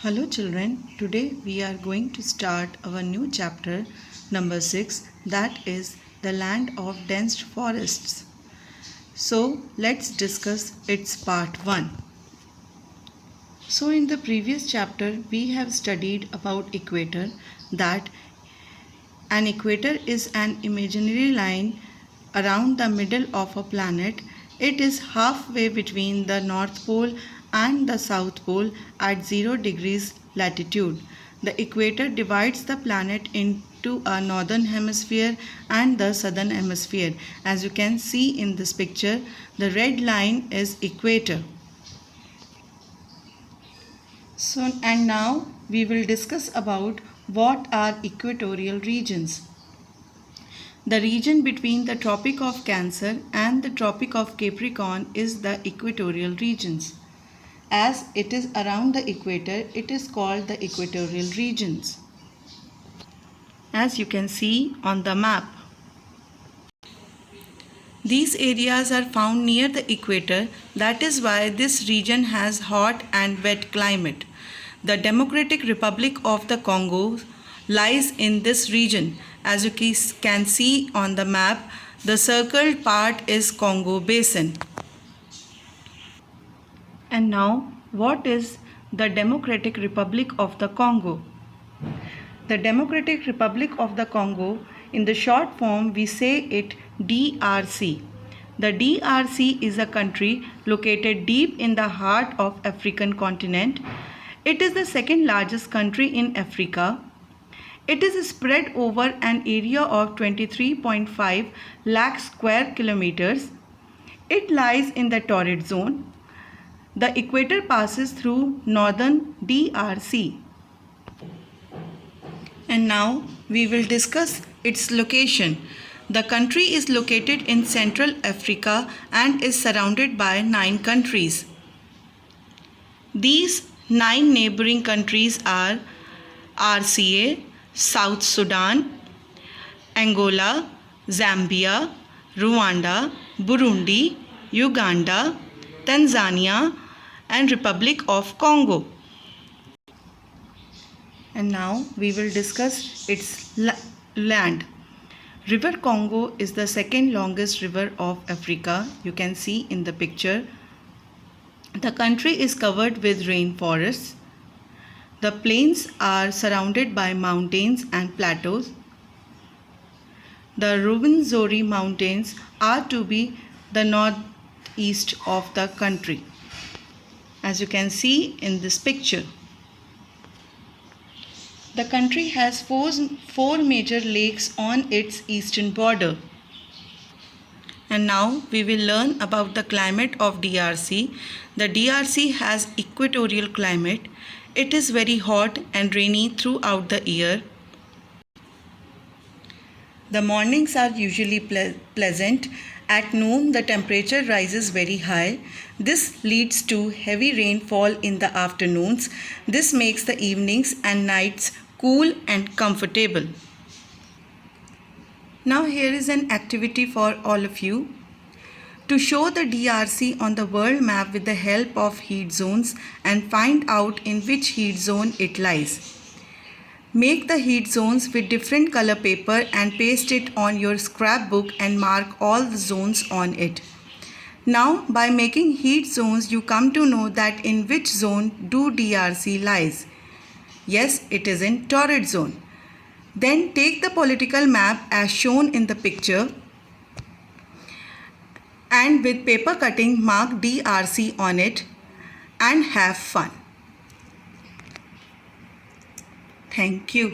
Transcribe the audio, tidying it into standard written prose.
Hello children, today we are going to start our new chapter number 6, that is the land of dense forests. So let's discuss its part 1. So in the previous chapter we have studied about equator, that an equator is an imaginary line around the middle of a planet. It is halfway between the North Pole and the South Pole at 0 degrees latitude. The equator divides the planet into a northern hemisphere and the southern hemisphere. As you can see in this picture, the red line is equator. So, and now we will discuss about what are equatorial regions. The region between the Tropic of Cancer and the Tropic of Capricorn is the equatorial regions. As it is around the equator, it is called the equatorial regions, as you can see on the map. These areas are found near the equator. That is why this region has hot and wet climate. The Democratic Republic of the Congo lies in this region. As you can see on the map, the circled part is Congo Basin. And now, what is the Democratic Republic of the Congo? The Democratic Republic of the Congo, in the short form we say it DRC. The DRC is a country located deep in the heart of African continent. It is the second largest country in Africa. It is spread over an area of 23.5 lakh square kilometers. It lies in the torrid zone. The equator passes through northern DRC. And now we will discuss its location. The country is located in Central Africa and is surrounded by 9 countries. These 9 neighboring countries are RCA, South Sudan, Angola, Zambia, Rwanda, Burundi, Uganda, Tanzania, and Republic of Congo. And now we will discuss its land. River Congo is the second longest river of Africa. You can see in the picture. The country is covered with rainforests. The plains are surrounded by mountains and plateaus. The Rwenzori Mountains are to be the northeast of the country, as you can see in this picture. The country has four major lakes on its eastern border. And now we will learn about the climate of DRC. The DRC has equatorial climate. It is very hot and rainy throughout the year. The mornings are usually pleasant. At noon, the temperature rises very high. This leads to heavy rainfall in the afternoons. This makes the evenings and nights cool and comfortable. Now here is an activity for all of you. To show the DRC on the world map with the help of heat zones and find out in which heat zone it lies. Make the heat zones with different color paper and paste it on your scrapbook and mark all the zones on it. Now by making heat zones you come to know that in which zone do DRC lies. Yes, it is in torrid zone. Then take the political map as shown in the picture and with paper cutting mark DRC on it and have fun. Thank you.